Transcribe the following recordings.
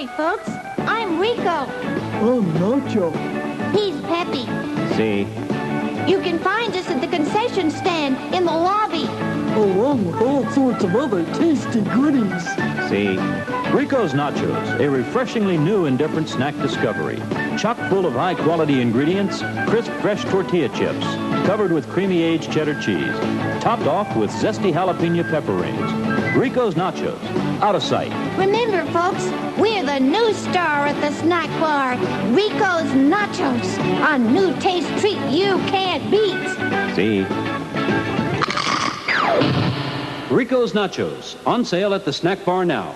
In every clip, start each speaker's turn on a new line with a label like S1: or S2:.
S1: Hi, folks. I'm Rico.
S2: I'm Nacho.
S1: He's Peppy.
S3: See?
S1: You can find us at the concession stand in the lobby.
S2: Along with all sorts of other tasty goodies.
S3: See? Rico's Nachos, a refreshingly new and different snack discovery. Chock full of high-quality ingredients, crisp, fresh tortilla chips, covered with creamy aged cheddar cheese, topped off with zesty jalapeno pepper rings. Rico's Nachos, out of sight.
S1: Remember, folks, we're the new star at the snack bar. Rico's Nachos, a new taste treat you can't beat.
S3: See? Rico's Nachos, on sale at the snack bar now.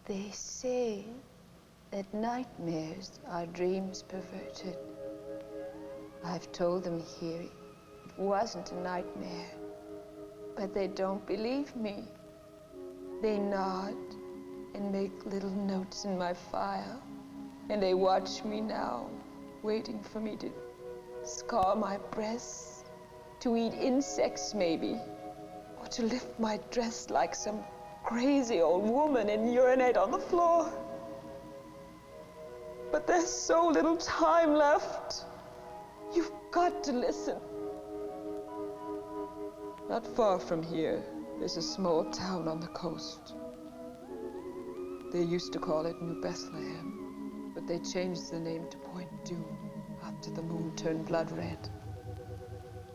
S4: They say that nightmares are dreams perverted. I've told them here it wasn't a nightmare, but they don't believe me. They nod and make little notes in my file, and they watch me now, waiting for me to scar my breasts, to eat insects maybe, or to lift my dress like some crazy old woman and urinate on the floor. But there's so little time left. You've got to listen. Not far from here, there's a small town on the coast. They used to call it New Bethlehem, but they changed the name to Point Dune after the moon turned blood red.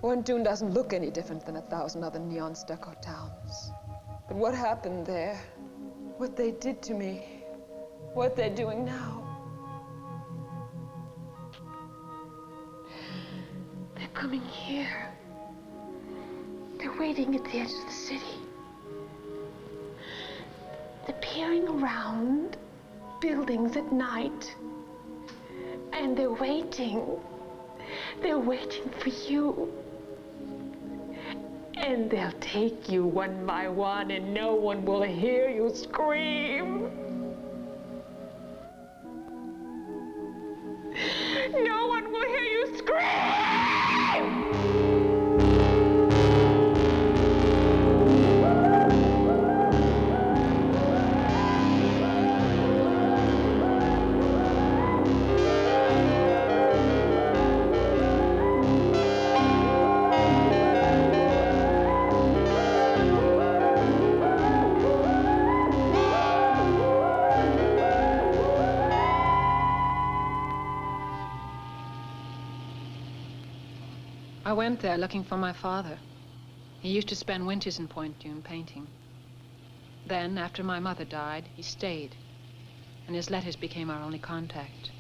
S4: Point Dune doesn't look any different than 1,000 other neon stucco towns. But what happened there, what they did to me, what they're doing now.
S5: They're coming here. They're waiting at the edge of the city. They're peering around buildings at night. And they're waiting. They're waiting for you. And they'll take you one by one, and no one will hear you scream. No one will hear you scream!
S6: I went there looking for my father. He used to spend winters in Point Dune painting. Then, after my mother died, he stayed. And his letters became our only contact.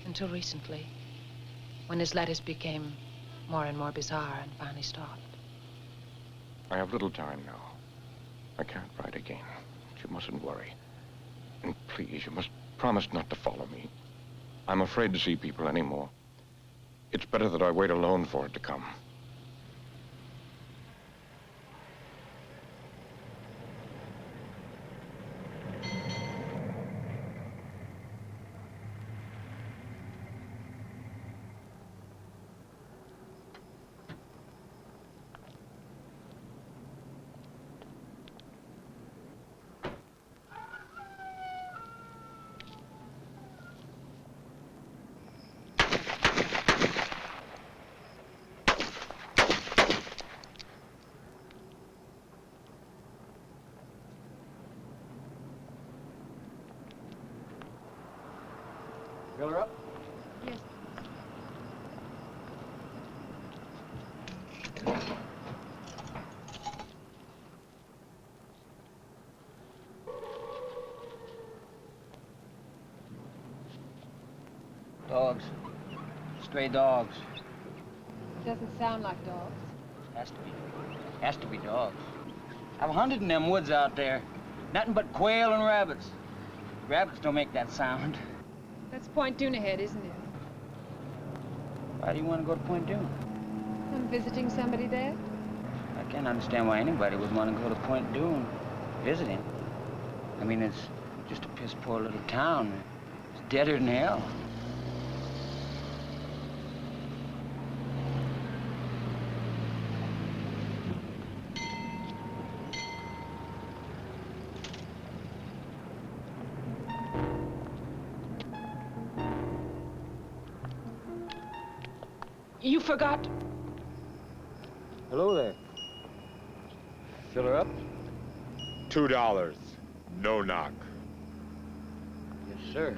S6: Until recently, when his letters became more and more bizarre and finally stopped.
S7: I have little time now. I can't write again. But you mustn't worry. And please, you must promise not to follow me. I'm afraid to see people anymore. It's better that I wait alone for it to come.
S8: Fill her up?
S6: Yes.
S8: Dogs. Stray dogs.
S6: Doesn't sound like dogs.
S8: Has to be. Has to be dogs. I've hunted in them woods out there. Nothing but quail and rabbits. Rabbits don't make that sound.
S6: That's Point Dune ahead, isn't it?
S8: Why do you want to go to Point Dune?
S6: I'm visiting somebody there.
S8: I can't understand why anybody would want to go to Point Dune visiting. I mean, it's just a piss poor little town. It's deader than hell.
S6: You forgot.
S8: Hello there. Fill her up?
S9: $2. No knock.
S8: Yes, sir.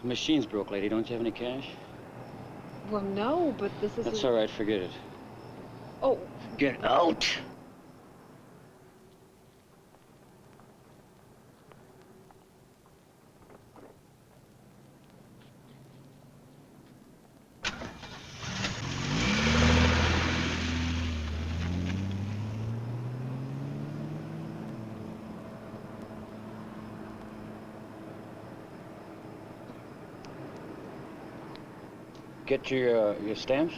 S8: The machine's broke, lady. Don't you have any cash?
S6: Well, no, but this is...
S8: That's all right. Forget it.
S6: Oh,
S8: Get out! Get your stamps?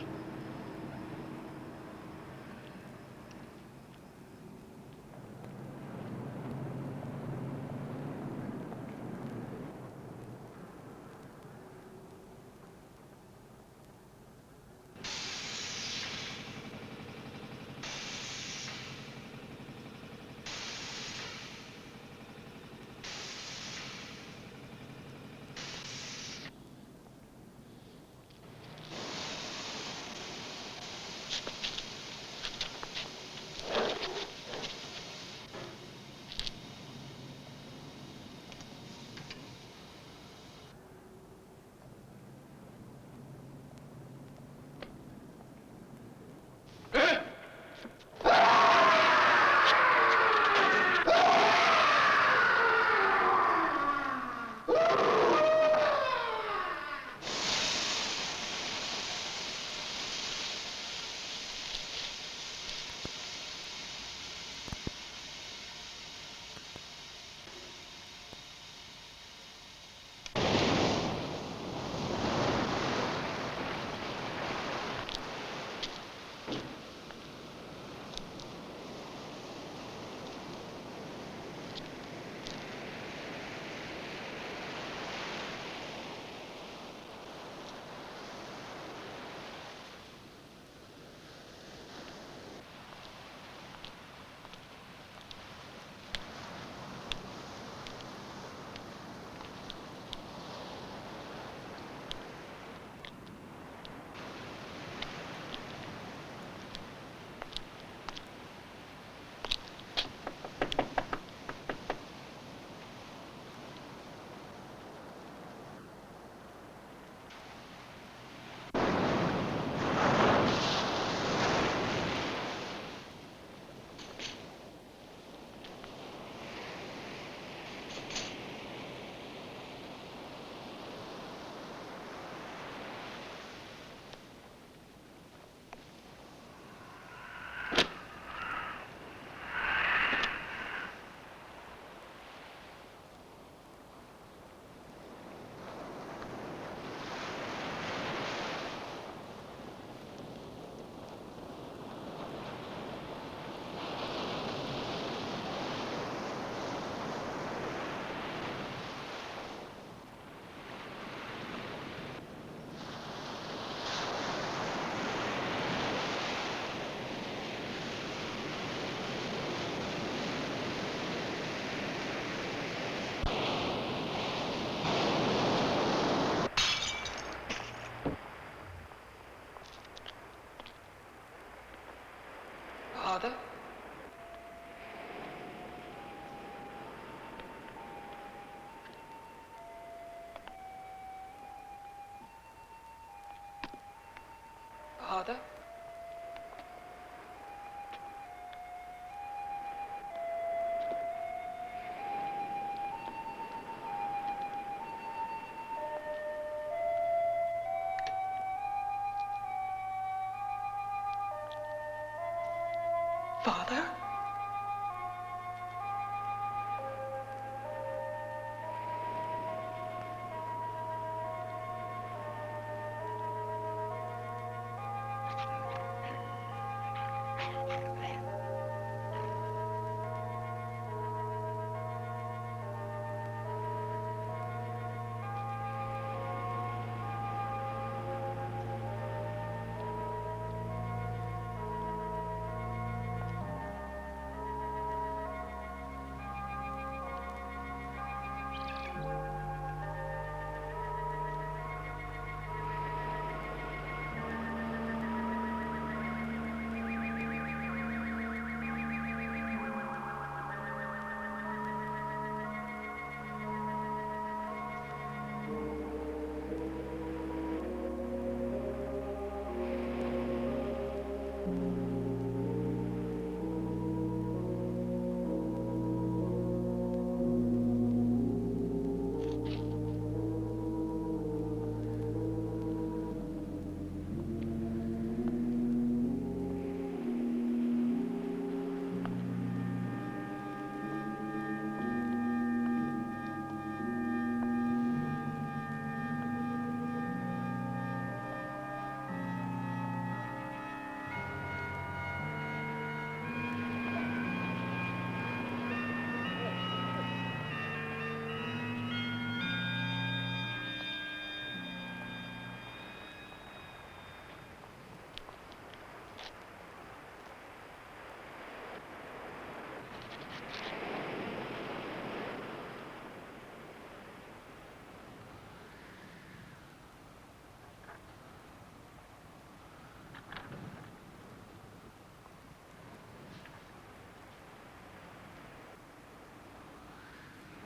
S5: Father?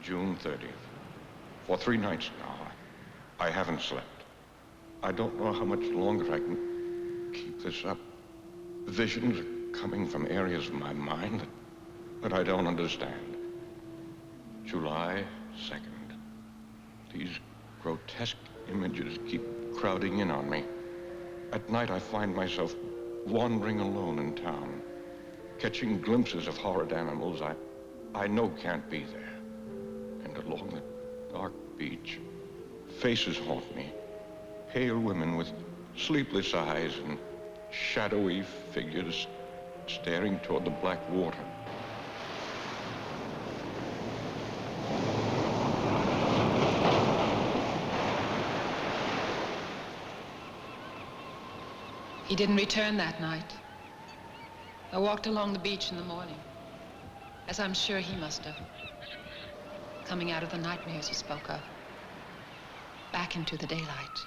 S7: June 30th. For 3 nights now, I haven't slept. I don't know how much longer I can keep this up. Visions are coming from areas of my mind that I don't understand. July 2nd. These grotesque images keep crowding in on me. At night, I find myself wandering alone in town, catching glimpses of horrid animals I know can't be there. And along the dark beach, faces haunt me. Pale women with sleepless eyes and shadowy figures staring toward the black water.
S6: He didn't return that night. I walked along the beach in the morning, as I'm sure he must have, coming out of the nightmares he spoke of, back into the daylight.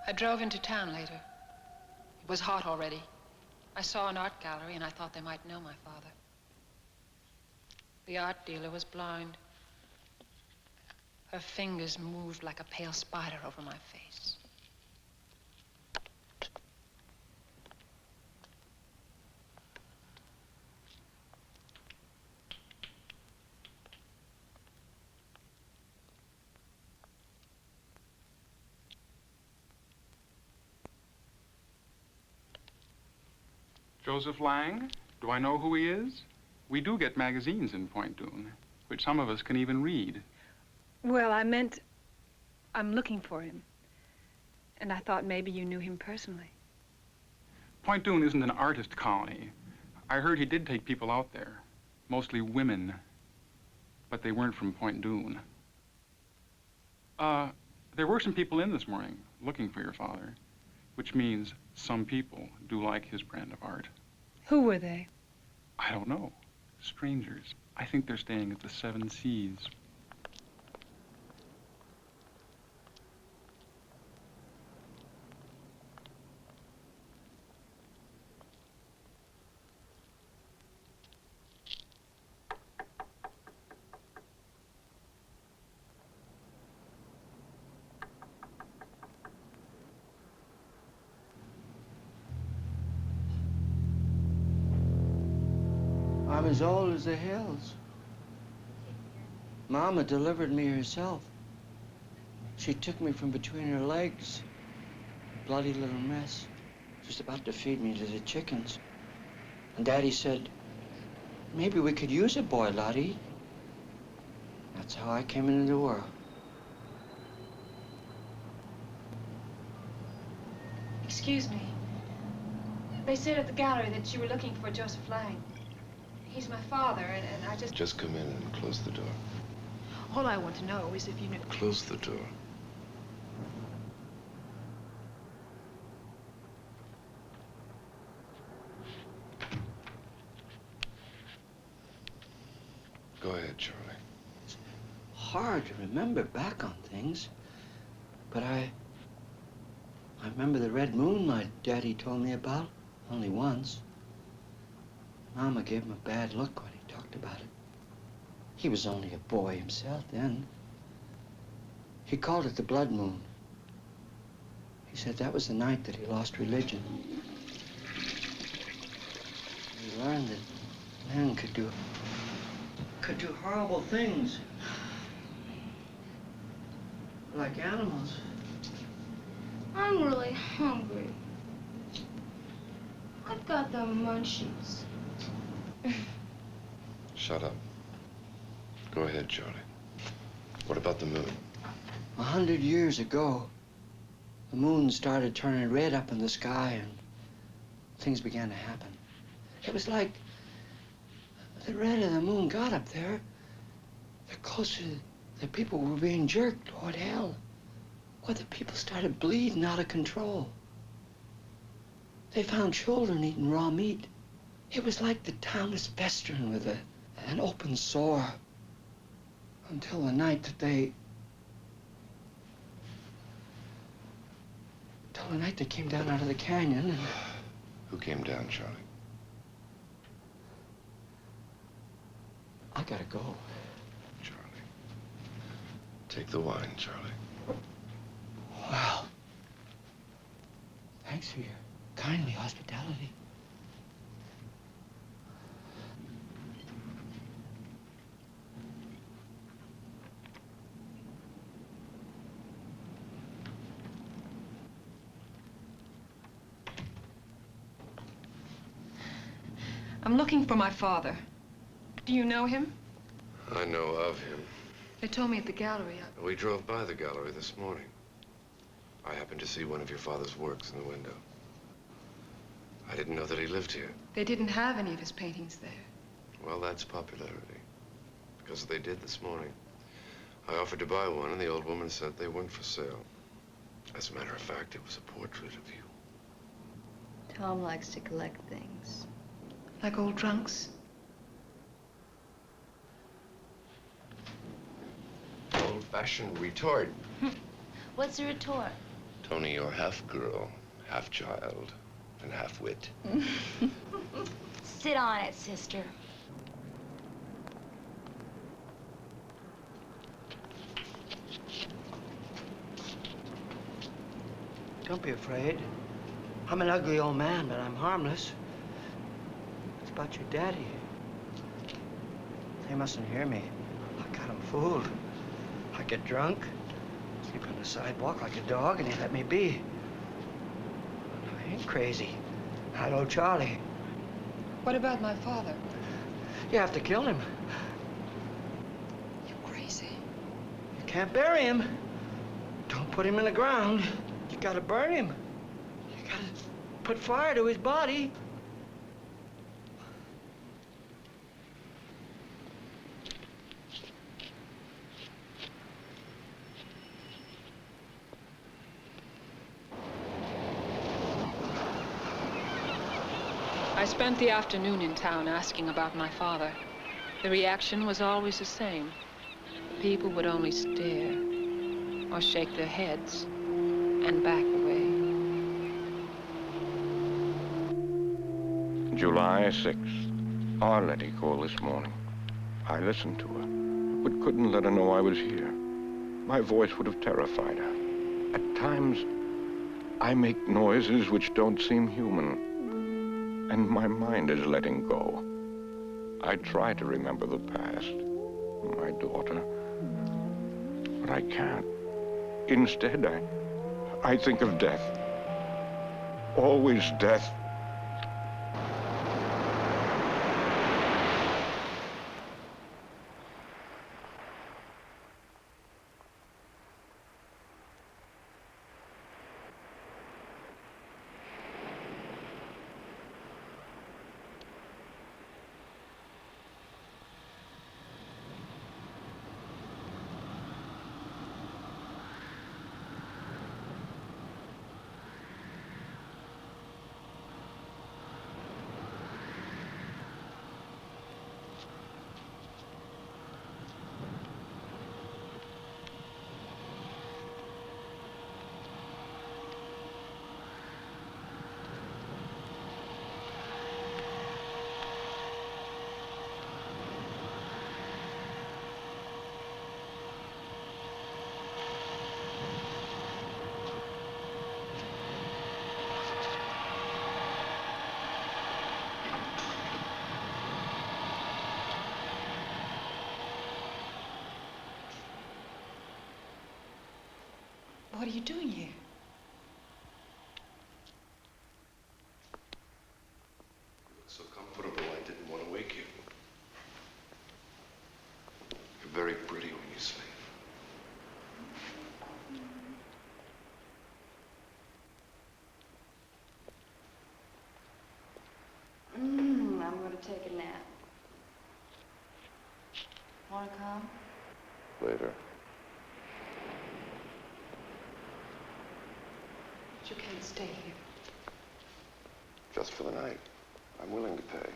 S6: I drove into town later. It was hot already. I saw an art gallery and I thought they might know my father. The art dealer was blind. Her fingers moved like a pale spider over my face.
S10: Joseph Lang? Do I know who he is? We do get magazines in Point Dune, which some of us can even read.
S11: Well, I meant I'm looking for him. And I thought maybe you knew him personally.
S10: Point Dune isn't an artist colony. I heard he did take people out there, mostly women, but they weren't from Point Dune. There were some people in this morning looking for your father, which means some people do like his brand of art.
S11: Who were they?
S10: I don't know. Strangers. I think they're staying at the Seven Seas.
S12: as old as the hills. Mama delivered me herself. She took me from between her legs. Bloody little mess. She was about to feed me to the chickens. And Daddy said, maybe we could use a boy, Lottie. That's how I came into the world.
S11: Excuse me. They said at the gallery that you were looking for Joseph Lang. He's my father, and I just...
S13: Just come in and close the door.
S11: All I want to know is if you knew...
S13: Close the door. Go ahead, Charlie.
S12: It's hard to remember back on things, but I remember the red moon my daddy told me about, only once. Mama gave him a bad look when he talked about it. He was only a boy himself then. He called it the blood moon. He said that was the night that he lost religion. He learned that men could do horrible things. Like animals.
S4: I'm really hungry. I've got the munchies.
S13: Shut up. Go ahead, Charlie. What about the moon?
S12: 100 years ago, the moon started turning red up in the sky and things began to happen. It was like the red of the moon got up there, the closer the people were being jerked toward hell. Or the people started bleeding out of control. They found children eating raw meat. It was like the town was festering with an open sore until the night that they came down out of the canyon and...
S13: Who came down, Charlie?
S12: I gotta go.
S13: Charlie. Take the wine, Charlie.
S12: Well, thanks for your kindly hospitality.
S11: I'm looking for my father. Do you know him?
S13: I know of him.
S11: They told me at the gallery.
S13: We drove by the gallery this morning. I happened to see one of your father's works in the window. I didn't know that he lived here.
S11: They didn't have any of his paintings there.
S13: Well, that's popularity. Because they did this morning. I offered to buy one, and the old woman said they weren't for sale. As a matter of fact, it was a portrait of you.
S4: Tom likes to collect things.
S11: Like old trunks?
S13: Old-fashioned retort.
S4: What's a retort?
S13: Tony, you're half girl, half child, and half wit.
S4: Sit on it, sister.
S12: Don't be afraid. I'm an ugly old man, but I'm harmless. It's about your daddy. They mustn't hear me. I got him fooled. I get drunk, sleep on the sidewalk like a dog, and he let me be. I ain't crazy. I know Charlie.
S11: What about my father?
S12: You have to kill him.
S11: You're crazy.
S12: You can't bury him. Don't put him in the ground. You gotta burn him. You gotta put fire to his body.
S6: I spent the afternoon in town asking about my father. The reaction was always the same. People would only stare or shake their heads and back away.
S7: July 6th. Arletty called this morning. I listened to her, but couldn't let her know I was here. My voice would have terrified her. At times, I make noises which don't seem human, and my mind is letting go. I try to remember the past, my daughter, but I can't. Instead, I think of death. Always death.
S11: What are you doing here?
S13: So comfortable, I didn't want to wake you. You're very pretty when you sleep.
S4: I'm going to take a nap. Want to come?
S13: Later.
S11: You can't stay here.
S13: Just for the night. I'm willing to pay.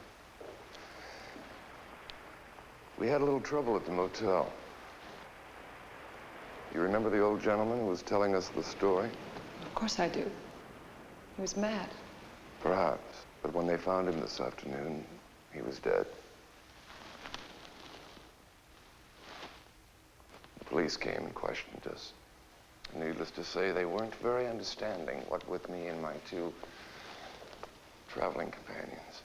S13: We had a little trouble at the motel. You remember the old gentleman who was telling us the story?
S11: Of course I do. He was mad.
S13: Perhaps. But when they found him this afternoon, he was dead. The police came and questioned us. Needless to say, they weren't very understanding, what with me and my two traveling companions.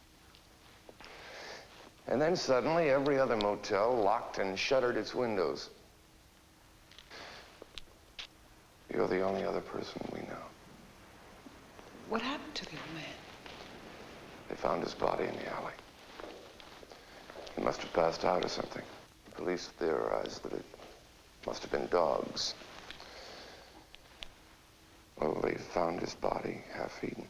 S13: And then suddenly, every other motel locked and shuttered its windows. You're the only other person we know.
S11: What happened to the old man?
S13: They found his body in the alley. He must have passed out or something. The police theorized that it must have been dogs. Well, they found his body half-eaten.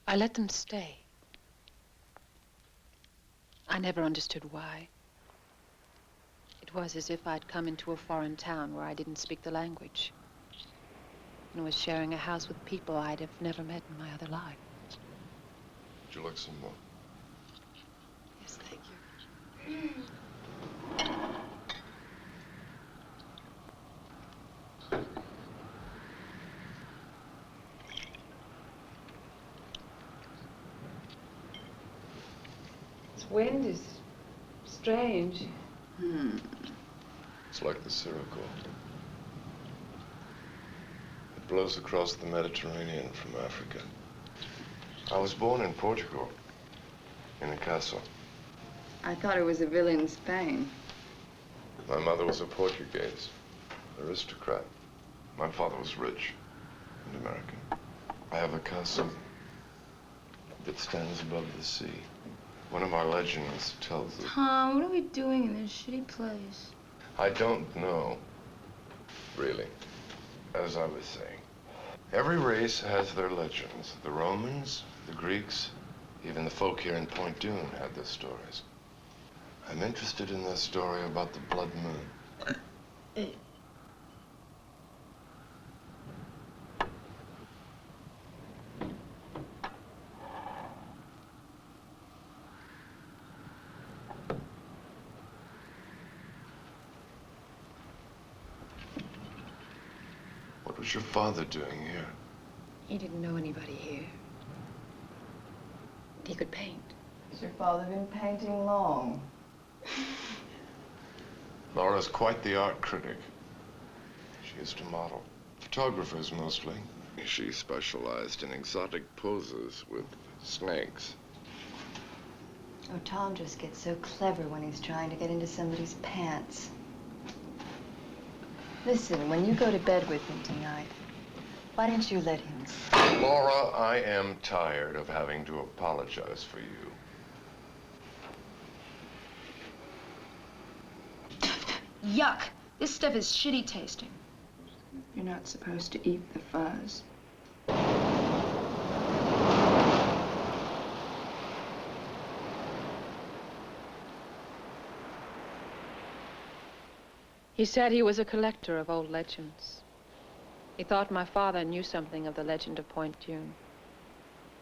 S6: I let them stay. I never understood why. It was as if I'd come into a foreign town where I didn't speak the language and was sharing a house with people I'd have never met in my other life.
S13: Would you like some more?
S11: Yes, thank you. This wind is strange.
S13: It's like the Sirocco. It blows across the Mediterranean from Africa. I was born in Portugal, in a castle.
S4: I thought it was a villa in Spain.
S13: My mother was a Portuguese, aristocrat. My father was rich and American. I have a castle that stands above the sea. One of our legends tells it.
S4: Tom, what are we doing in this shitty place?
S13: I don't know, really, as I was saying. Every race has their legends. The Romans, the Greeks, even the folk here in Point Dune had their stories. I'm interested in this story about the blood moon. What's your father doing here?
S6: He didn't know anybody here. He could paint.
S4: Has your father been painting long?
S13: Laura's quite the art critic. She used to model. Photographers mostly. She specialized in exotic poses with snakes.
S4: Oh, Tom just gets so clever when he's trying to get into somebody's pants. Listen, when you go to bed with him tonight, why don't you let him sleep?
S13: Laura, I am tired of having to apologize for you.
S11: Yuck! This stuff is shitty tasting. You're not supposed to eat the fuzz.
S6: He said he was a collector of old legends. He thought my father knew something of the legend of Point Dune.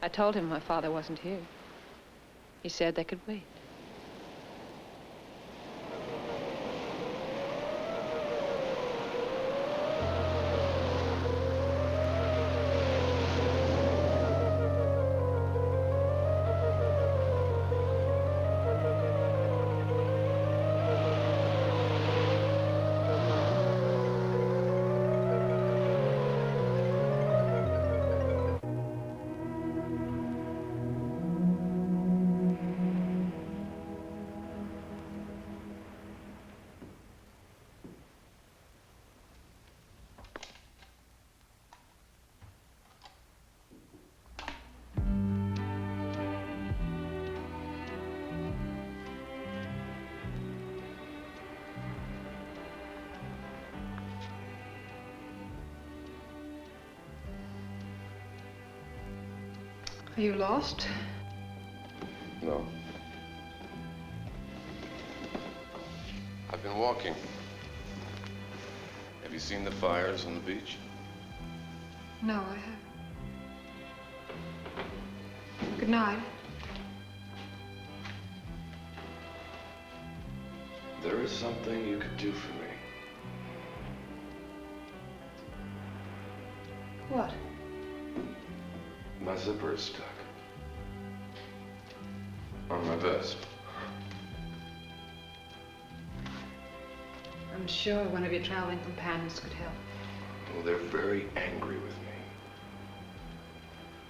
S6: I told him my father wasn't here. He said they could wait.
S11: Are you lost?
S13: No. I've been walking. Have you seen the fires on the beach?
S11: No, I haven't. Good night.
S13: There is something you could do for me.
S11: What?
S13: My zipper is stuck. On my vest.
S6: I'm sure one of your traveling companions could help.
S13: Well, they're very angry with me.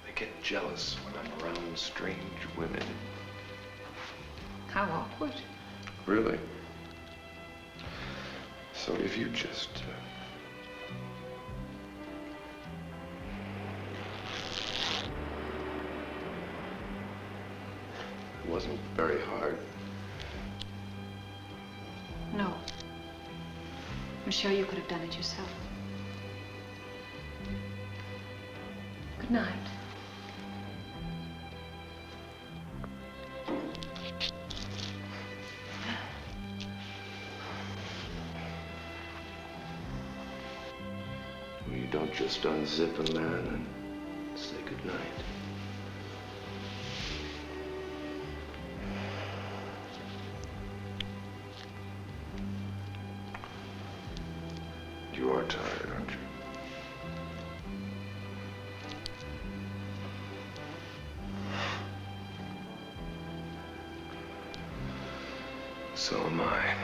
S13: They get jealous when I'm around strange women.
S6: How awkward.
S13: Really? So if you just... It wasn't very hard.
S6: No. I'm sure you could have done it yourself. Good night.
S13: Well, you don't just unzip a man and say goodnight. You are tired, aren't you? So am I.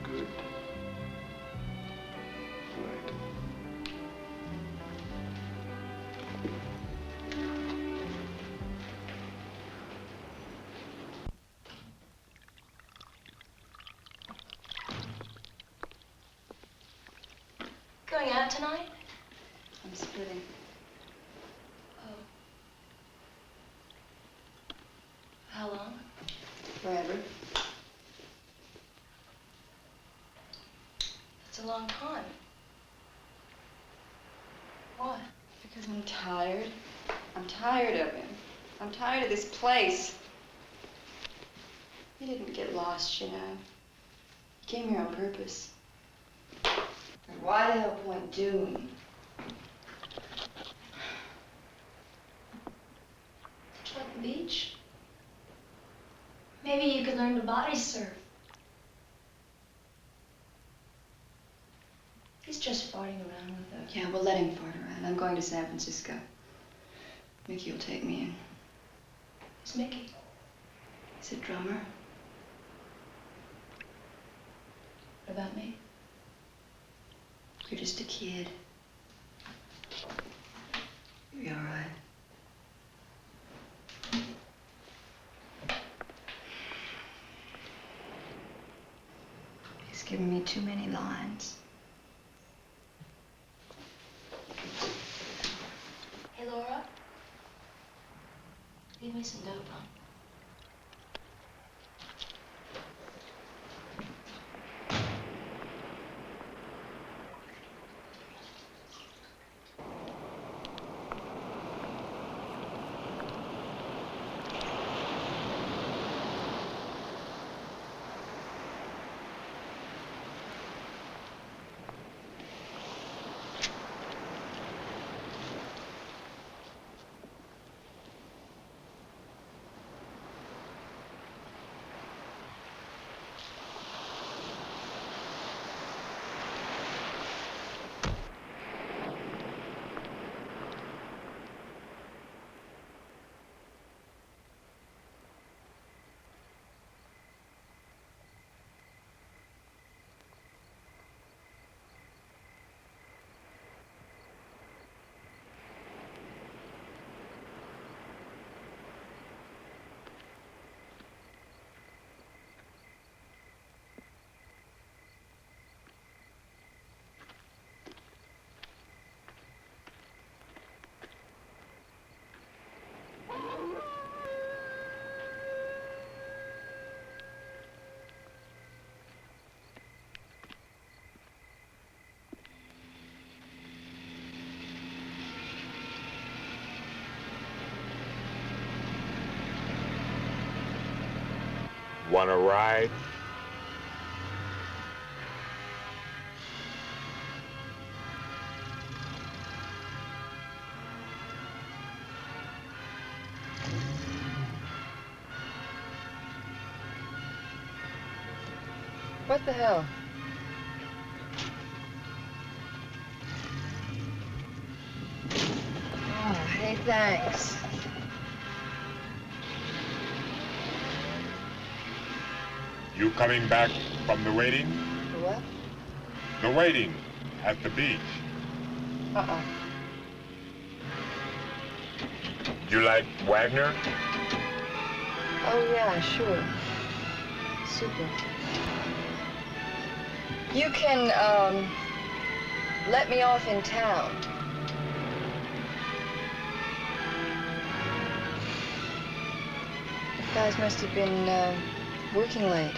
S13: Good night.
S11: Going out tonight?
S4: I'm splitting.
S11: Oh. How long?
S4: Forever.
S11: That's a long time. Why?
S4: Because I'm tired. I'm tired of him. I'm tired of this place. He didn't get lost, you know. He came here on purpose. And why the hell Point Dune?
S11: Did you like the beach? Maybe you could learn to body surf.
S4: farting around with her. Yeah, we'll let him fart around. I'm going to San Francisco. Mickey will take me in. Who's Mickey? He's a drummer. What about me? You're just a kid. You'll be all right. He's given me too many lines. Hey, Laura. Leave me some dope, huh?
S9: Want to ride?
S5: What the hell? Oh, hey, thanks.
S9: You coming back from the waiting?
S5: The what?
S9: The waiting at the beach.
S5: Uh-uh.
S9: You like Wagner?
S5: Oh, yeah, sure. Super. You can, let me off in town. You guys must have been, working late.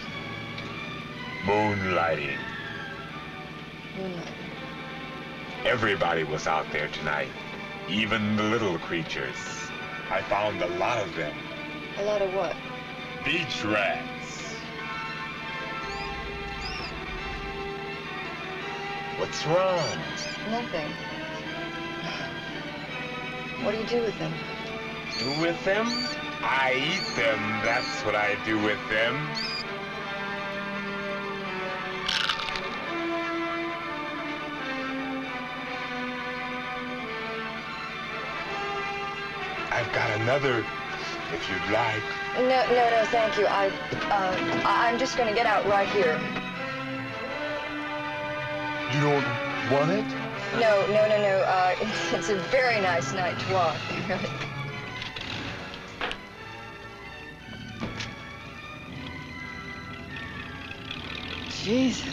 S9: Moonlighting.
S5: Moonlight.
S9: Everybody was out there tonight. Even the little creatures. I found a lot of them.
S5: A lot of what?
S9: Beach rats. What's wrong?
S5: Nothing. What do you do with them?
S9: Do with them? I eat them. That's what I do with them. I've got another, if you'd like.
S5: No, thank you. I'm just gonna get out right here.
S9: You don't want it?
S5: No. It's a very nice night to walk, really. Jesus.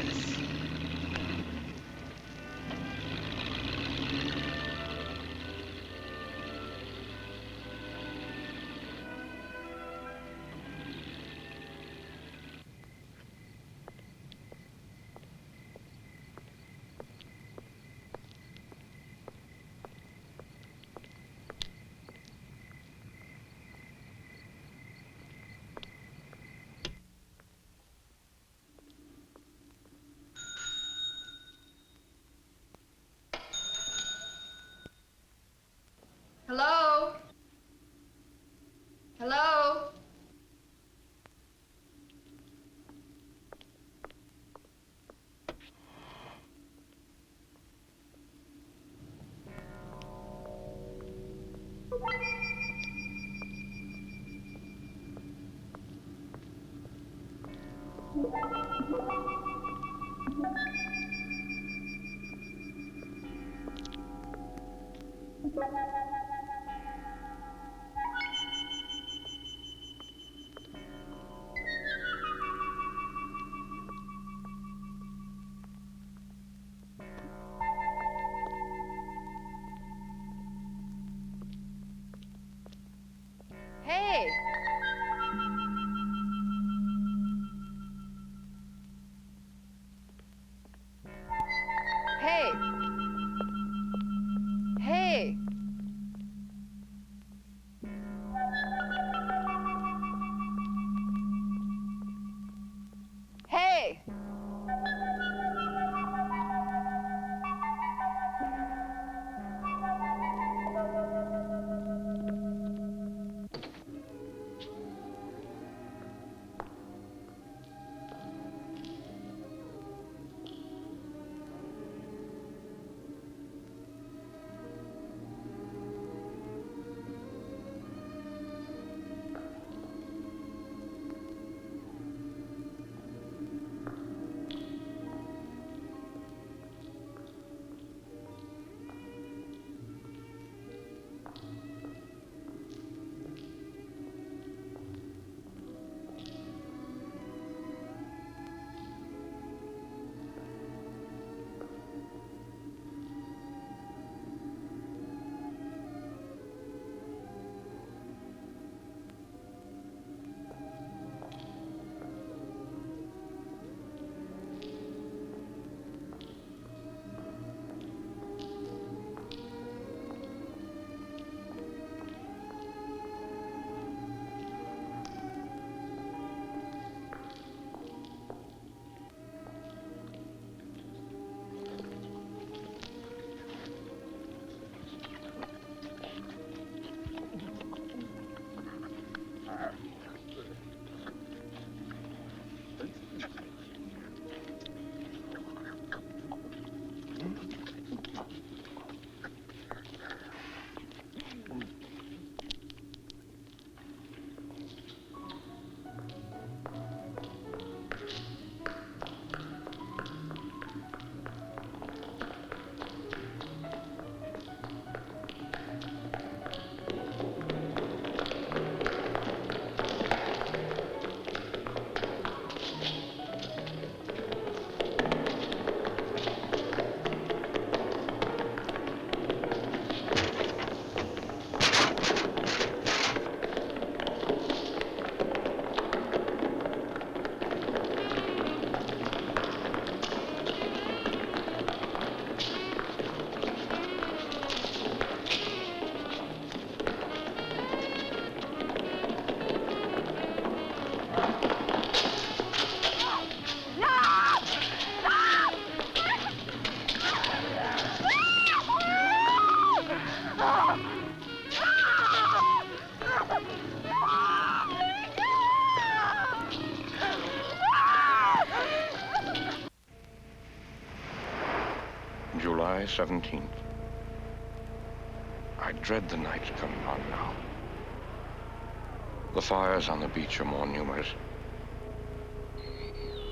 S14: Hey! Hey! Hey! Hey!
S7: July 17th. I dread the night coming on now. The fires on the beach are more numerous,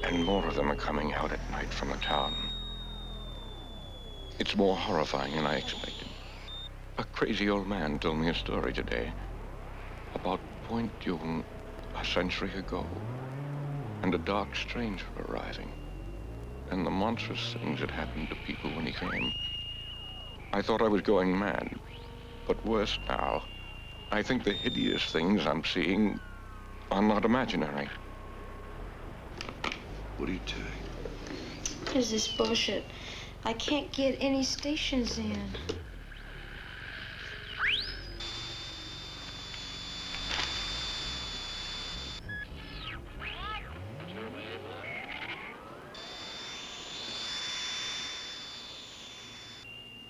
S7: and more of them are coming out at night from the town. It's more horrifying than I expected. A crazy old man told me a story today about Point Dune a century ago, and a dark stranger arriving, and the monstrous things that happened to people when he came. I thought I was going mad, but worse now. I think the hideous things I'm seeing are not imaginary.
S13: What are you doing?
S15: What is this bullshit? I can't get any stations in.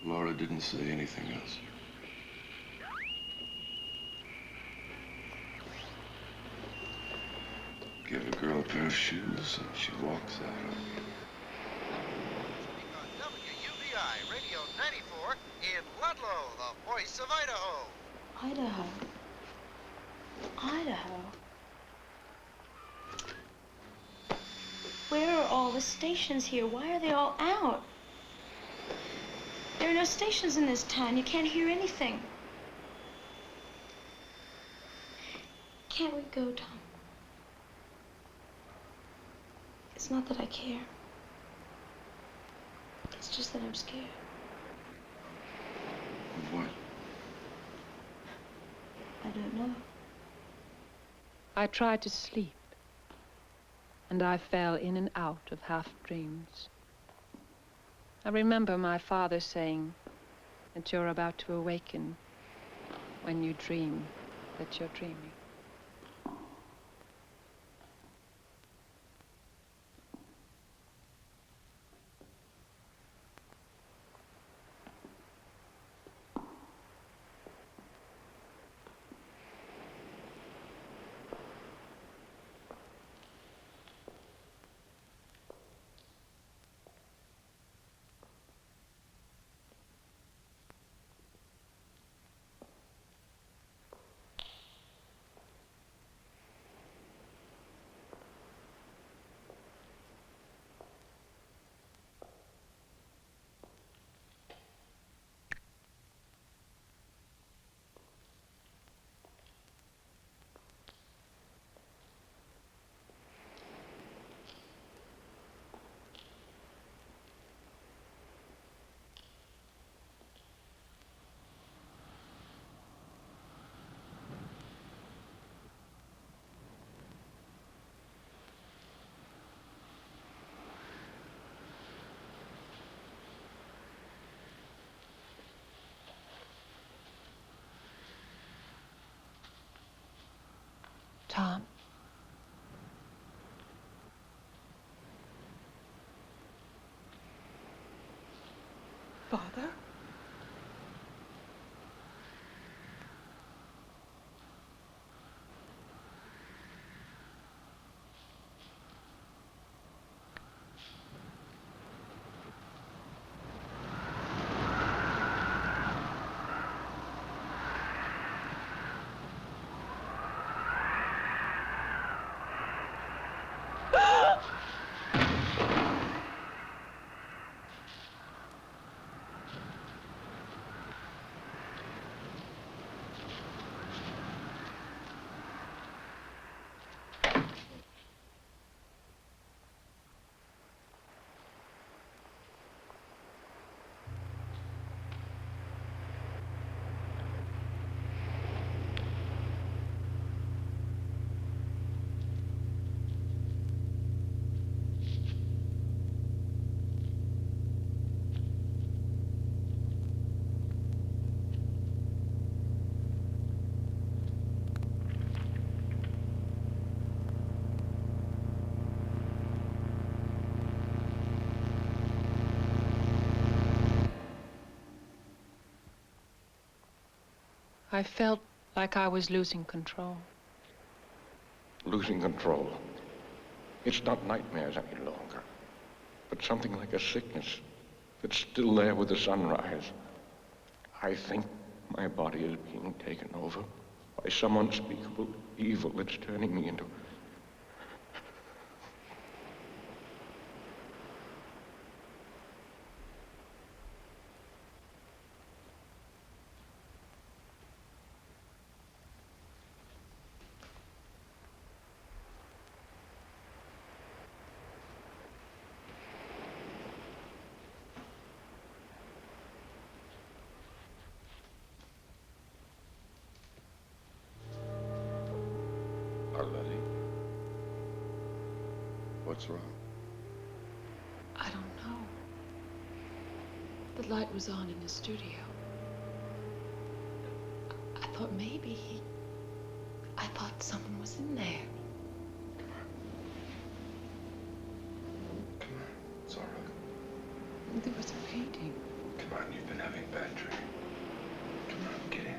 S13: Laura didn't say anything else. Give a girl a pair of shoes and she walks out.
S16: WUBI Radio 94 in Ludlow, the voice of Idaho.
S15: Idaho. Idaho. Where are all the stations here? Why are they all out? There are no stations in this town. You can't hear anything. Can't we go, Tom? It's not that I care. It's just that I'm scared.
S13: What?
S15: I don't know.
S6: I tried to sleep, and I fell in and out of half dreams. I remember my father saying that you're about to awaken when you dream that you're dreaming. Tom.
S2: Father?
S6: I felt like I was losing control.
S7: Losing control. It's not nightmares any longer, but something like a sickness that's still there with the sunrise. I think my body is being taken over by some unspeakable evil that's turning me into...
S13: Arletty? What's wrong?
S6: I don't know. The light was on in the studio. I thought maybe I thought someone was in there.
S13: Come on. It's all right.
S6: There was a painting.
S13: Come on, you've been having a bad dream. Come on, get in.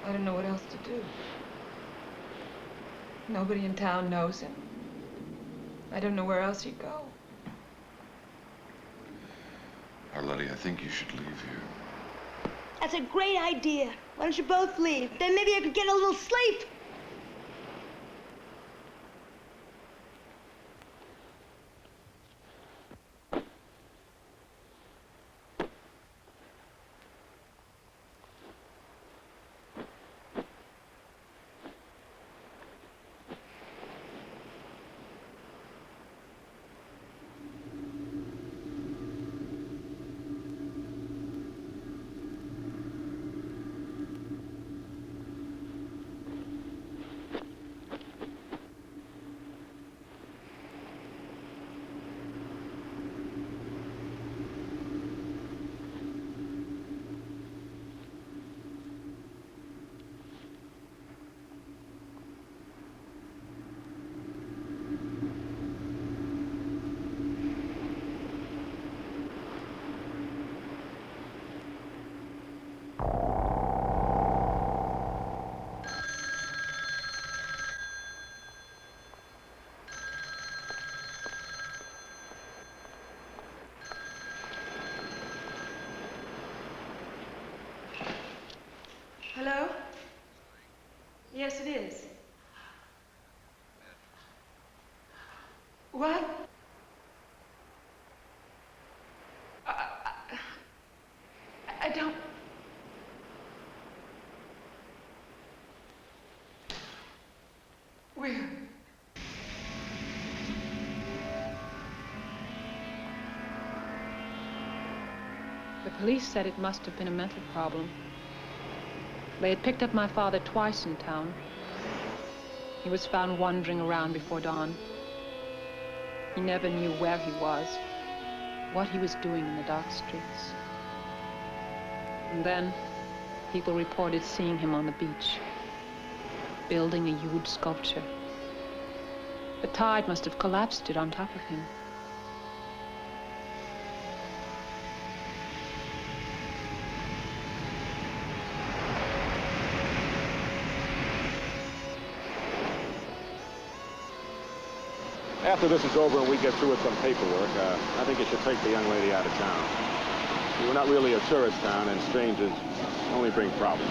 S11: I don't know what else to do. Nobody in town knows him. I don't know where else he'd go.
S13: Arletty, I think you should leave here.
S15: That's a great idea. Why don't you both leave? Then maybe I could get a little sleep.
S11: Hello? Yes, it is. What? I don't... Where?
S6: The police said it must have been a mental problem. They had picked up my father twice in town. He was found wandering around before dawn. He never knew where he was, what he was doing in the dark streets. And then, people reported seeing him on the beach, building a huge sculpture. The tide must have collapsed it on top of him.
S16: After this is over and we get through with some paperwork, I think you should take the young lady out of town. We're not really a tourist town, and strangers only bring problems.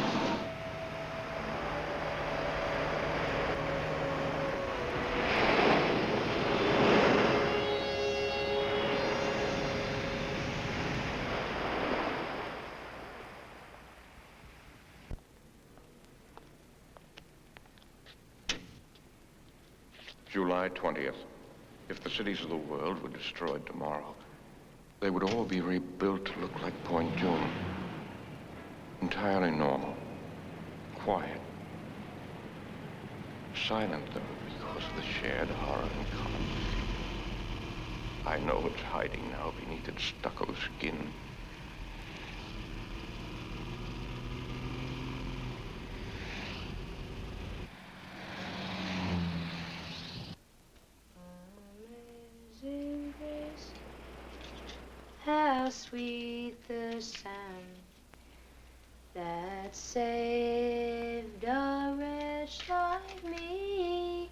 S7: July 20th. If the cities of the world were destroyed tomorrow, they would all be rebuilt to look like Point Dune. Entirely normal. Quiet. Silent, though, because of the shared horror in common. I know it's hiding now beneath its stucco skin.
S15: How sweet the sound that saved a wretch like me.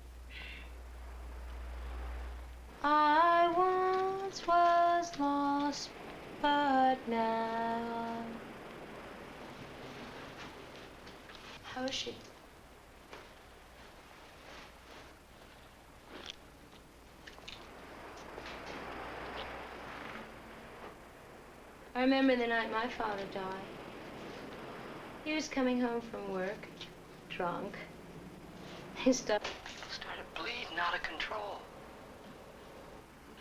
S15: I once was lost, but now. How is she? I remember the night my father died. He was coming home from work, drunk. He started
S12: Bleeding out of control.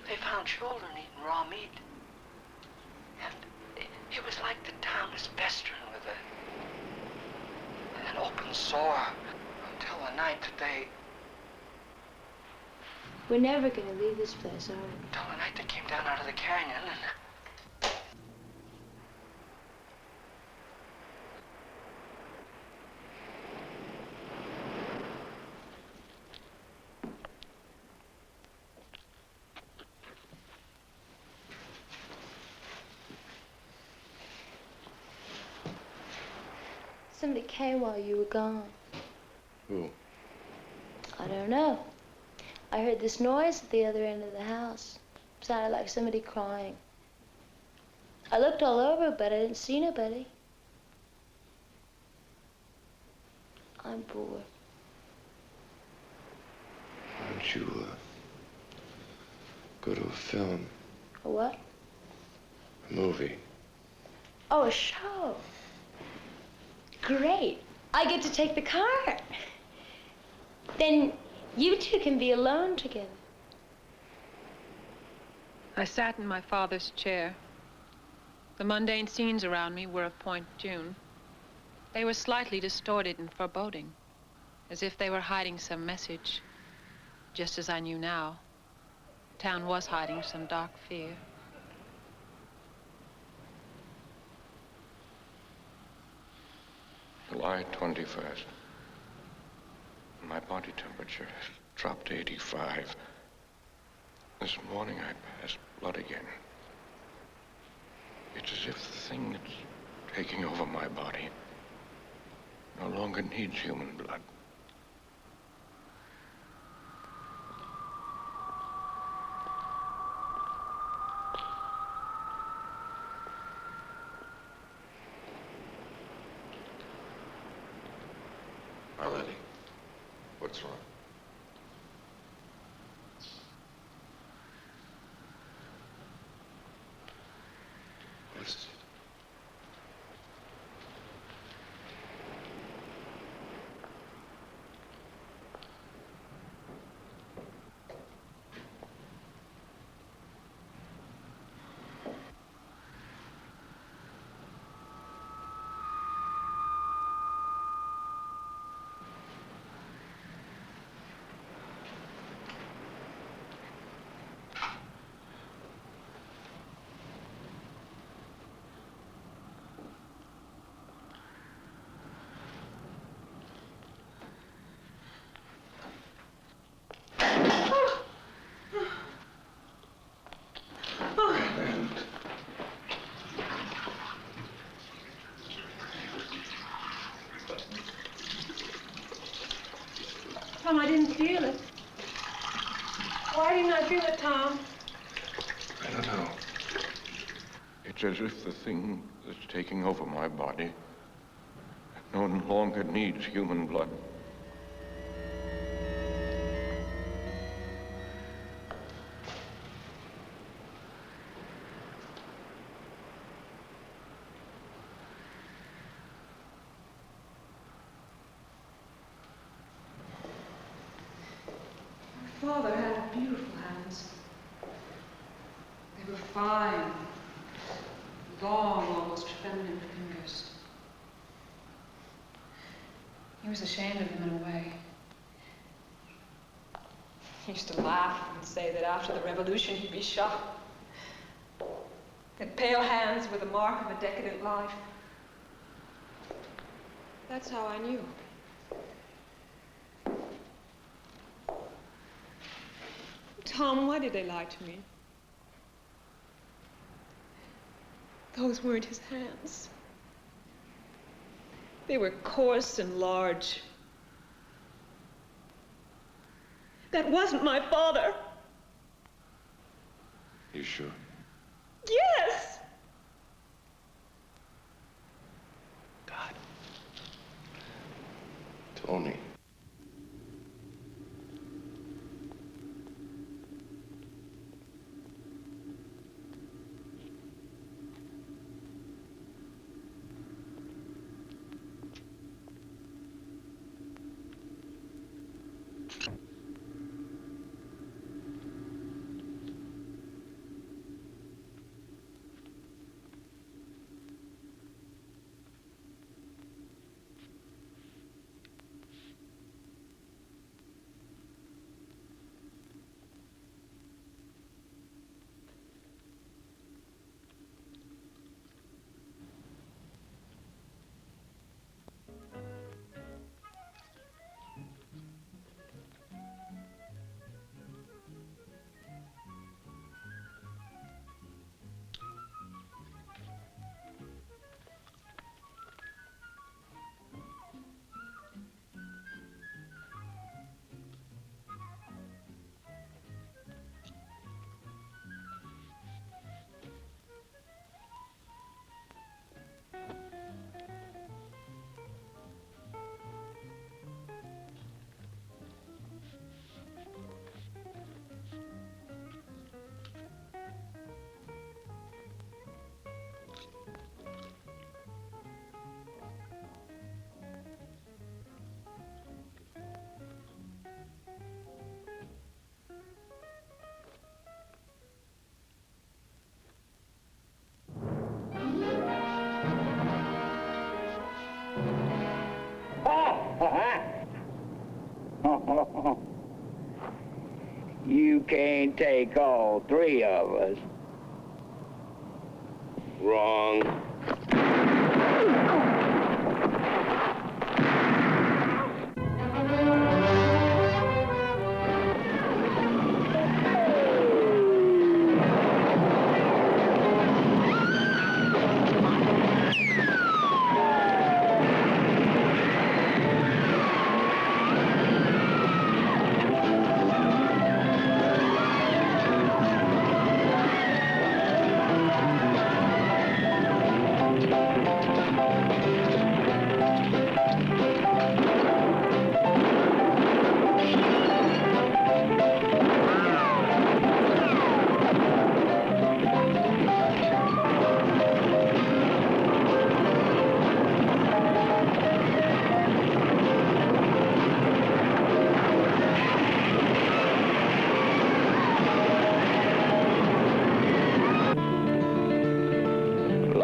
S12: They found children eating raw meat. And it was like the town was festering with an open sore until the night that they...
S15: We're never gonna leave this place, are we?
S12: Until the night they came down out of the canyon and...
S15: Somebody came while you were gone.
S13: Who?
S15: I don't know. I heard this noise at the other end of the house. It sounded like somebody crying. I looked all over, but I didn't see nobody. I'm bored.
S13: Why don't you, go to a film?
S15: A what?
S13: A movie.
S15: Oh, a show. Great. I get to take the car. Then you two can be alone together.
S6: I sat in my father's chair. The mundane scenes around me were of Point Dune. They were slightly distorted and foreboding, as if they were hiding some message. Just as I knew now, the town was hiding some dark fear.
S7: July 21st. My body temperature has dropped to 85. This morning I passed blood again. It's as if the thing that's taking over my body no longer needs human blood.
S13: Arletty, what's wrong? What is it?
S11: Tom, I didn't feel it. Why didn't I feel it, Tom?
S13: I don't know.
S7: It's as if the thing that's taking over my body no longer needs human blood.
S11: Father had beautiful hands. They were fine, long, almost feminine fingers. He was ashamed of them in a way. He used to laugh and say that after the revolution he'd be shot. That pale hands were the mark of a decadent life. That's how I knew. Tom, why did they lie to me? Those weren't his hands. They were coarse and large. That wasn't my father.
S13: You sure?
S11: Yes!
S13: God. Tony.
S17: only take all three of us. Wrong.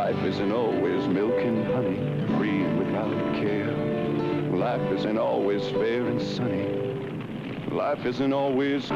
S18: Life isn't always milk and honey, free and without care. Life isn't always fair and sunny. Life isn't always...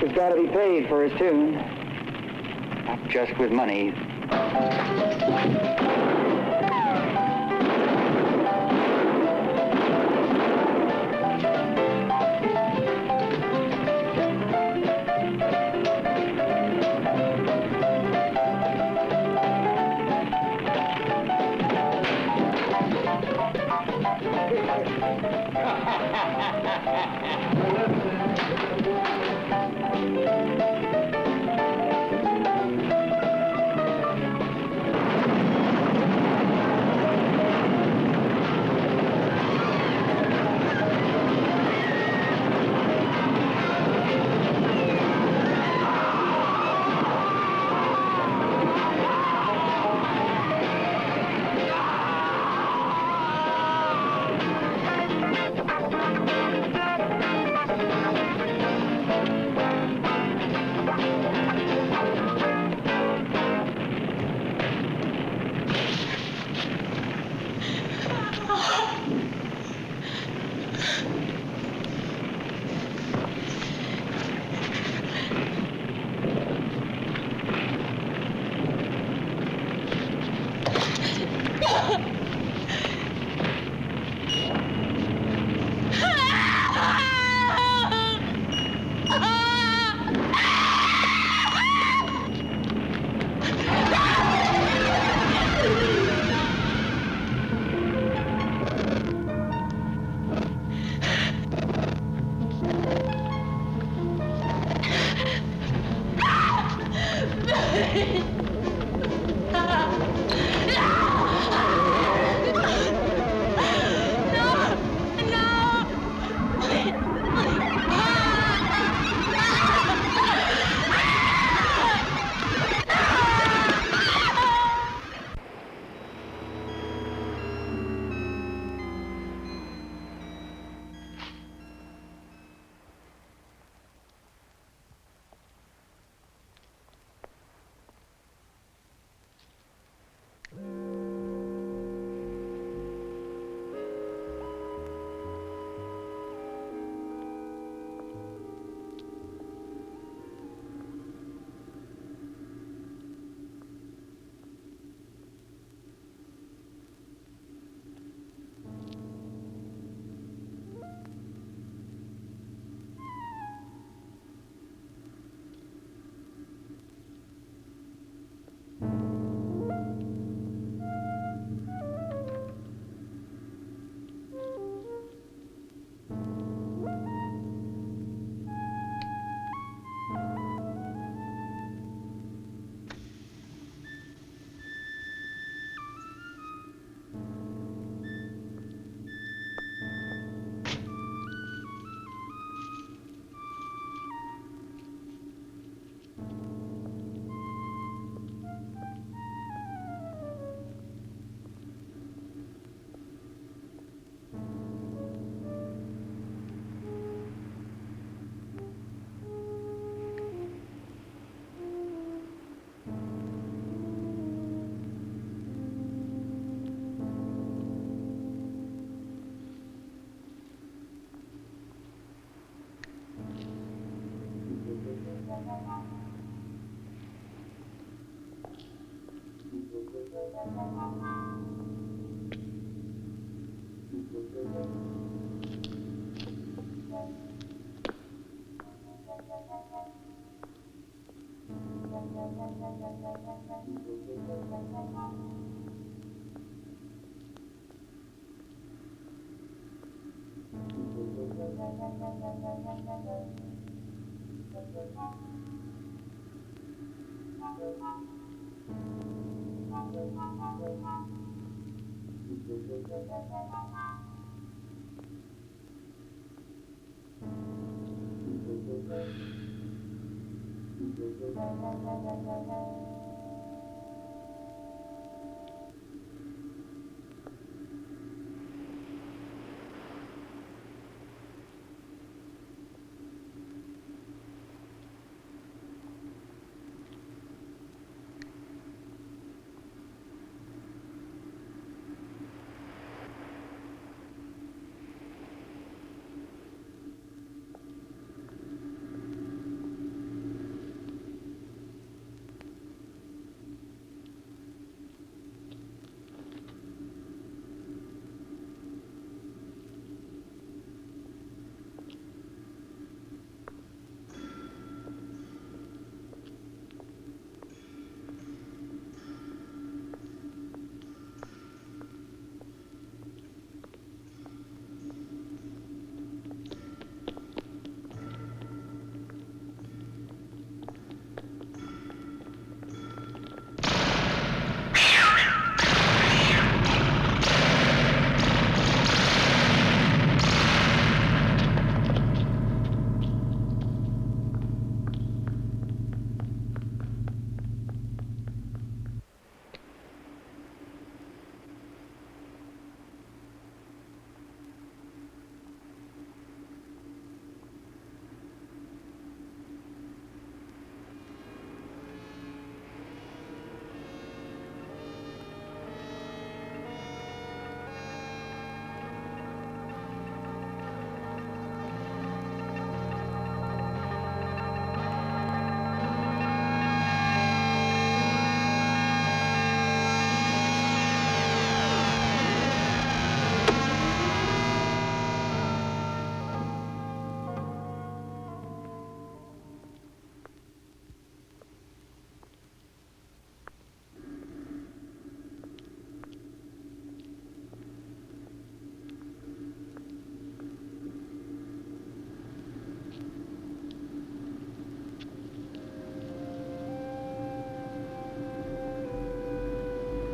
S17: Has got to be paid for his tune. Not just with money.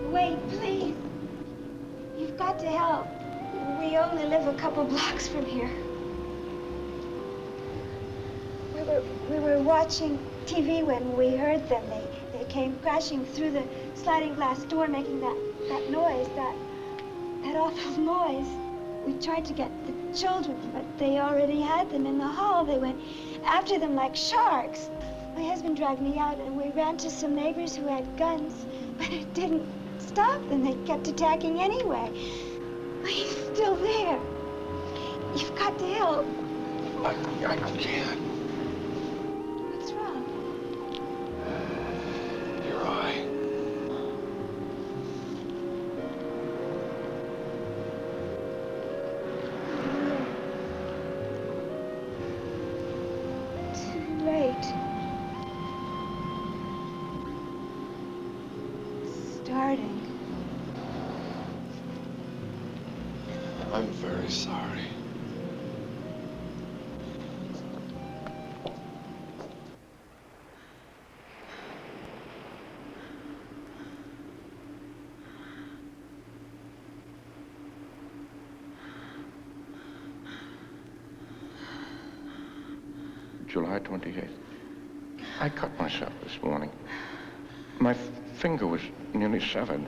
S19: Wait, please. You've got to help. We only live a couple blocks from here. We were watching TV when we heard them. They came crashing through the sliding glass door, making that noise, that awful noise. We tried to get the children, but they already had them in the hall. They went after them like sharks. My husband dragged me out, and we ran to some neighbors who had guns, but it didn't stop them. They kept attacking anyway. He's still there. You've got to help.
S13: I can't.
S19: What's wrong?
S13: Your eye.
S19: Too late. Starting.
S13: I'm very sorry.
S7: July 28th. I cut myself this morning. My finger was nearly severed.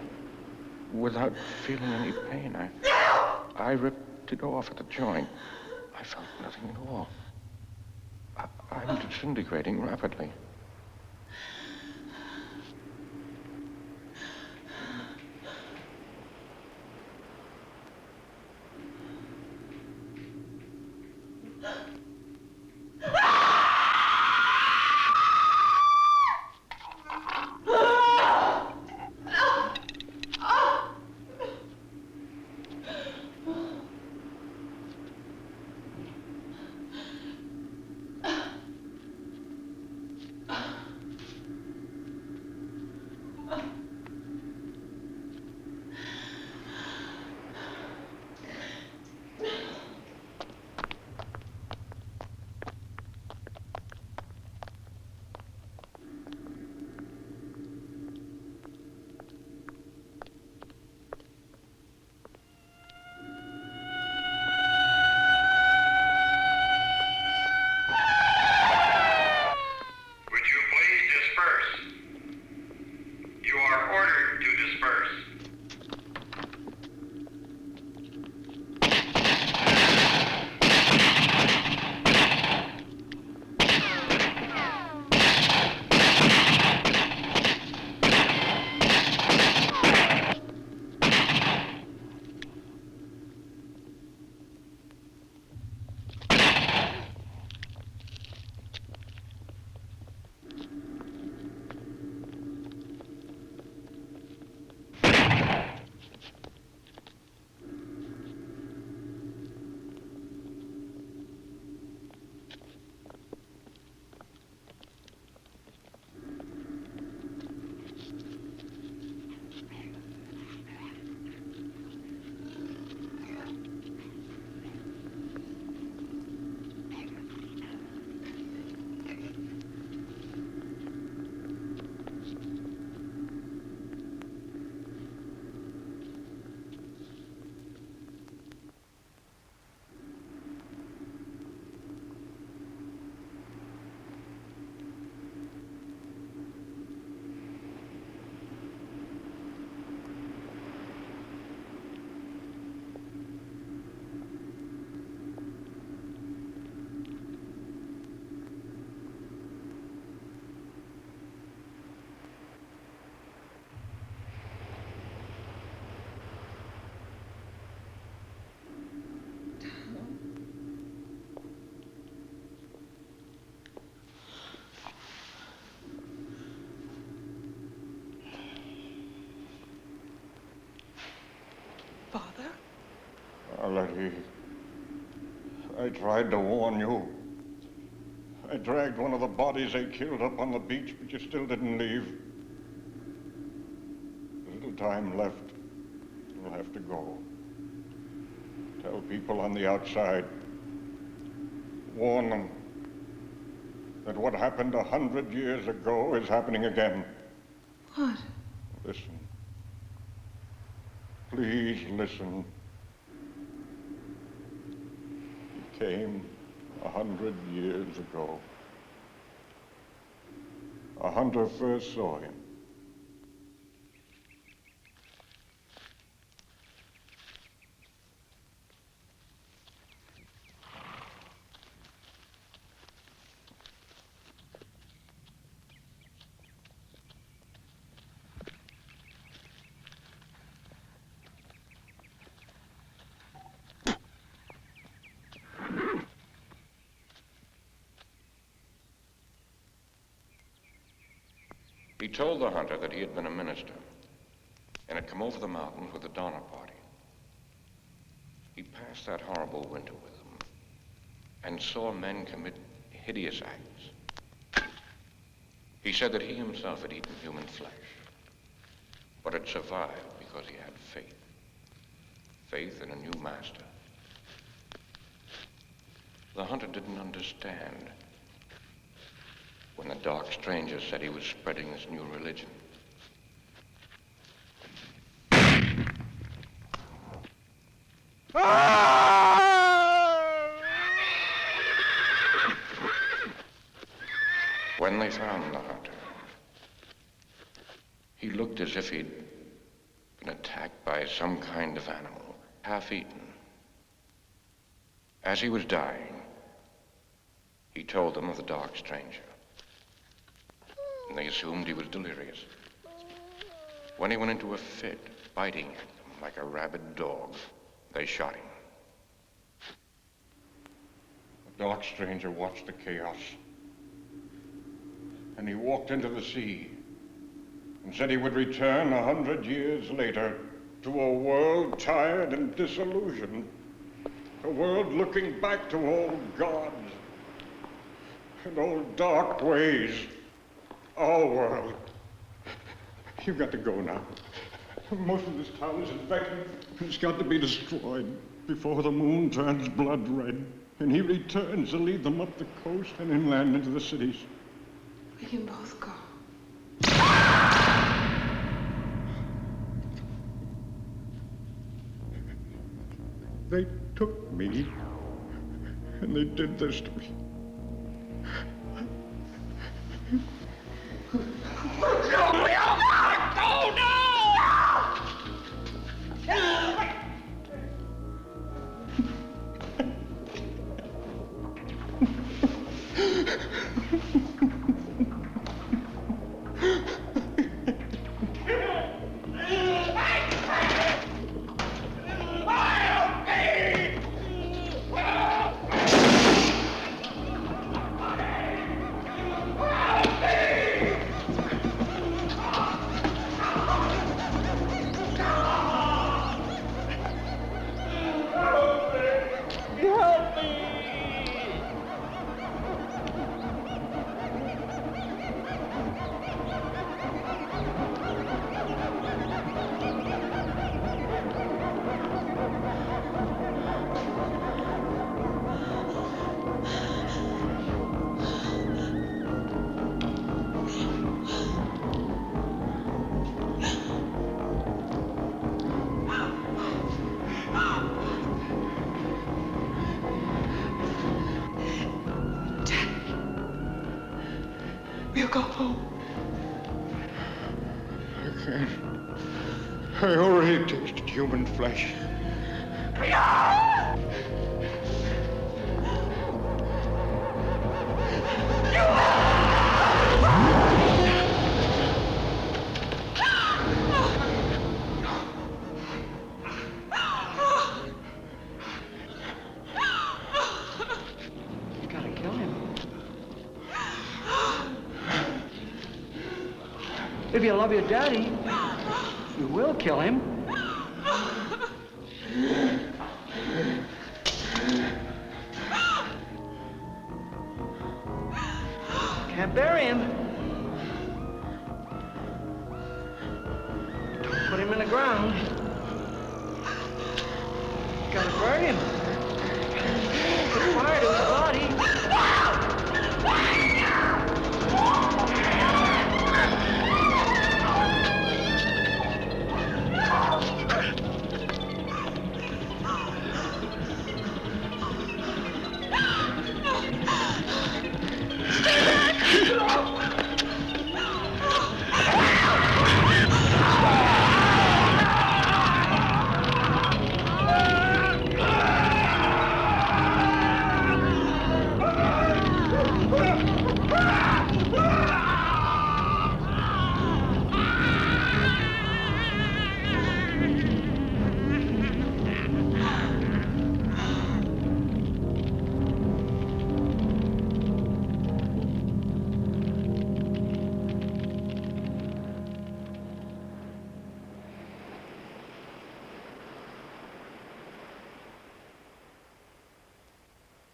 S7: Without feeling any pain, I ripped it off at the joint. I felt nothing at all. I'm disintegrating rapidly.
S20: Arletty, I tried to warn you. I dragged one of the bodies they killed up on the beach, but you still didn't leave. There's little time left. You'll have to go. Tell people on the outside. Warn them that what happened 100 years ago is happening again.
S11: What?
S20: Listen. Please listen. He came 100 years ago. A hunter first saw him.
S7: He told the hunter that he had been a minister and had come over the mountains with the Donner Party. He passed that horrible winter with them and saw men commit hideous acts. He said that he himself had eaten human flesh, but had survived because he had faith. Faith in a new master. The hunter didn't understand when the dark stranger said he was spreading this new religion. When they found the hunter, he looked as if he'd been attacked by some kind of animal, half-eaten. As he was dying, he told them of the dark stranger. And they assumed he was delirious. When he went into a fit, biting at them like a rabid dog, they shot him.
S20: The dark stranger watched the chaos. And he walked into the sea and said he would return 100 years later to a world tired and disillusioned. A world looking back to old gods and old dark ways. Our world. You've got to go now. Most of this town is infected. It's got to be destroyed before the moon turns blood red. And he returns to lead them up the coast and inland into the cities.
S11: We can both go.
S20: They took me, and they did this to me.
S11: We'll go home.
S20: I can't. I already tasted human flesh.
S12: If you love your daddy, you will kill him. Can't bury him. Don't put him in the ground. Gotta burn him. Put fire to his body.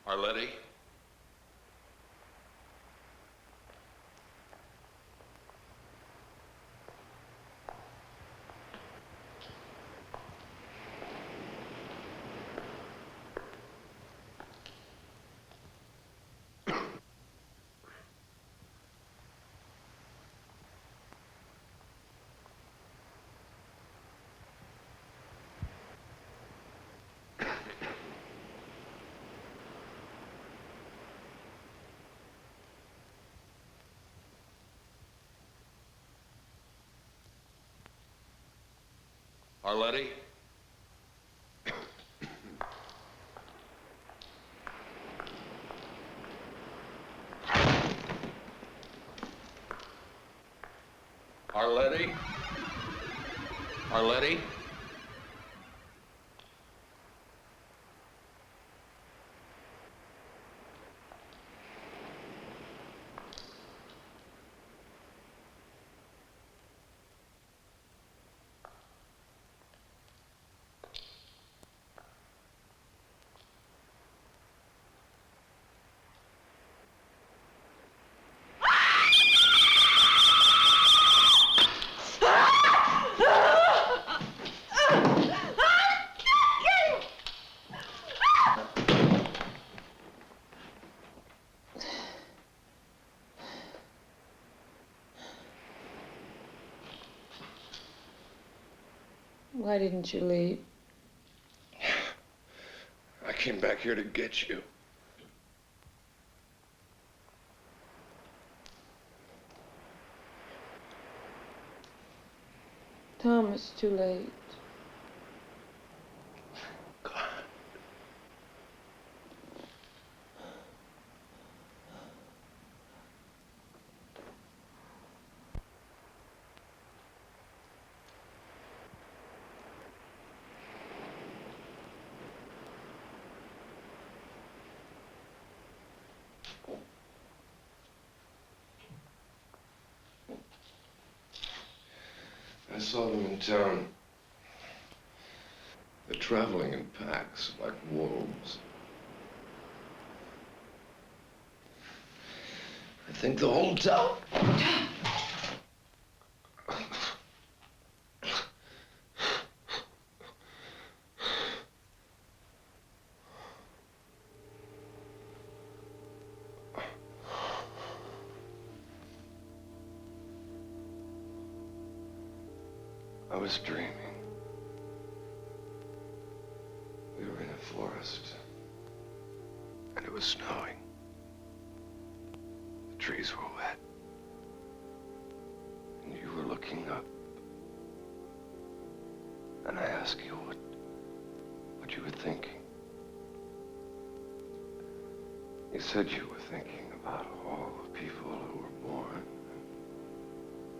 S13: Arletty? Arletty? Arletty? Arletty?
S4: Why didn't you leave?
S13: I came back here to get you.
S4: Tom, it's too late.
S13: I saw them in town. They're traveling in packs like wolves. I think the whole town. I was dreaming. We were in a forest, and it was snowing. The trees were wet, and you were looking up. And I asked you what you were thinking. You said you were thinking about all the people who were born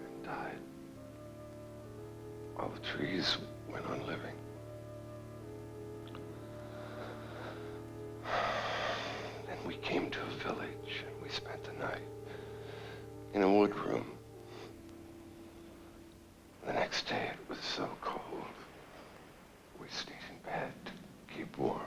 S13: and died. All the trees went on living. Then we came to a village and we spent the night in a wood room. The next day it was so cold. We stayed in bed to keep warm.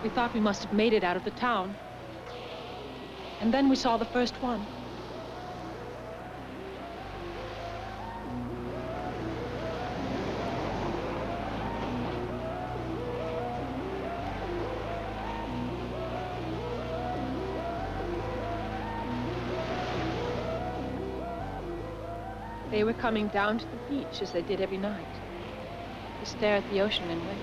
S6: We thought we must have made it out of the town. And then we saw the first one. They were coming down to the beach as they did every night. to stare at the ocean and wait.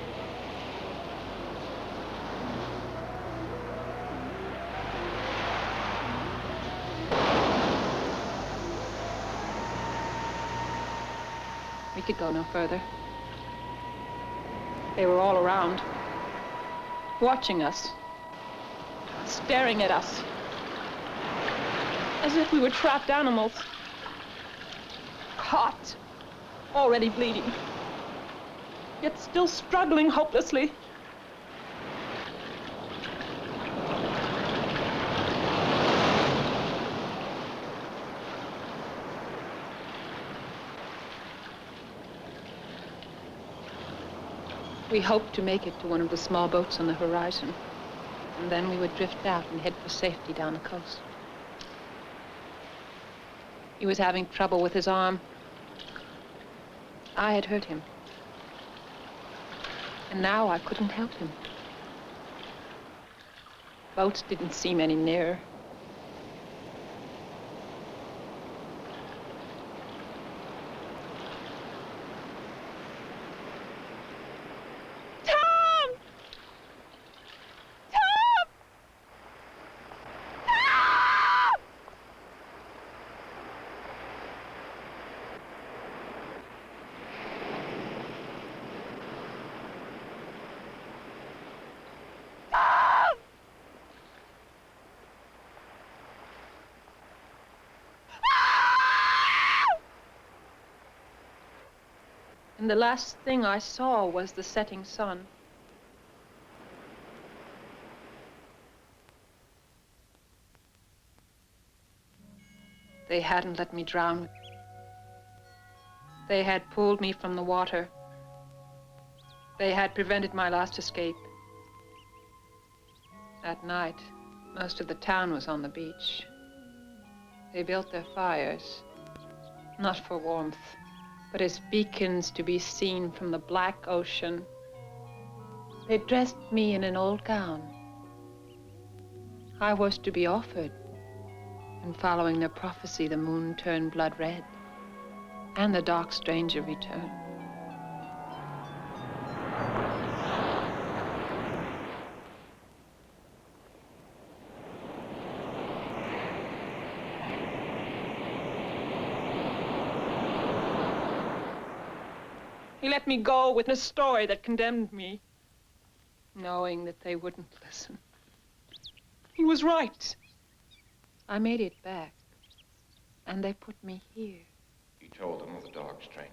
S6: We could go no further. They were all around, watching us, staring at us, as if we were trapped animals, caught, already bleeding, yet still struggling hopelessly. We hoped to make it to one of the small boats on the horizon, and then we would drift out and head for safety down the coast. He was having trouble with his arm. I had hurt him, and now I couldn't help him. Boats didn't seem any nearer. And the last thing I saw was the setting sun. They hadn't let me drown. They had pulled me from the water. They had prevented my last escape. That night, most of the town was on the beach. They built their fires, not for warmth, but as beacons to be seen from the black ocean. They dressed me in an old gown. I was to be offered, and following their prophecy, the moon turned blood red, and the dark stranger returned. He let me go with a story that condemned me, knowing that they wouldn't listen. He was right. I made it back, and they put me here.
S7: He told them of the dark stranger,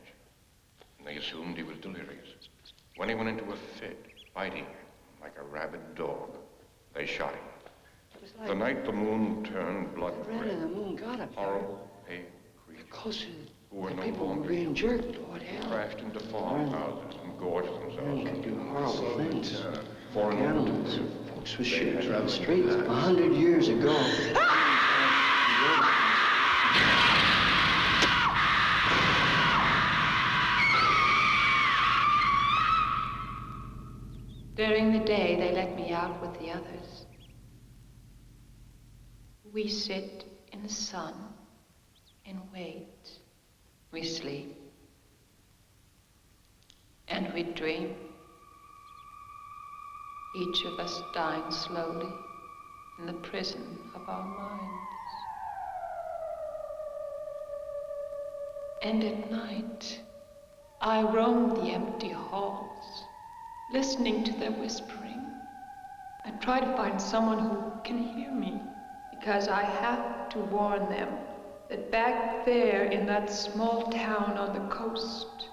S7: and they assumed he was delirious. When he went into a fit, biting like a rabid dog, they shot him.
S12: Like
S7: the night the moon turned blood red,
S12: and the moon got up
S7: horrible, pale creatures.
S12: Closer.
S7: Who were
S12: The
S7: no
S12: people
S7: longer
S12: were being
S7: human.
S12: jerked. What hell?
S7: Crashed into farmhouses and gorged themselves.
S12: Men can do horrible things.
S7: Foreign
S12: Animals. Folks with shoes on the streets 100 years ago.
S6: During the day, they let me out with the others. We sit in the sun and wait. We sleep. And we dream. Each of us dying slowly in the prison of our minds. And at night, I roam the empty halls, listening to their whispering. I try to find someone who can hear me, because I have to warn them that back there in that small town on the coast,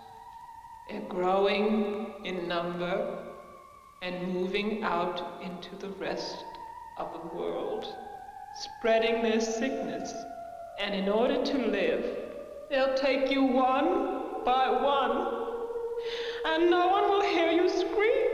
S6: they're growing in number and moving out into the rest of the world, spreading their sickness. And in order to live, they'll take you one by one, and no one will hear you scream.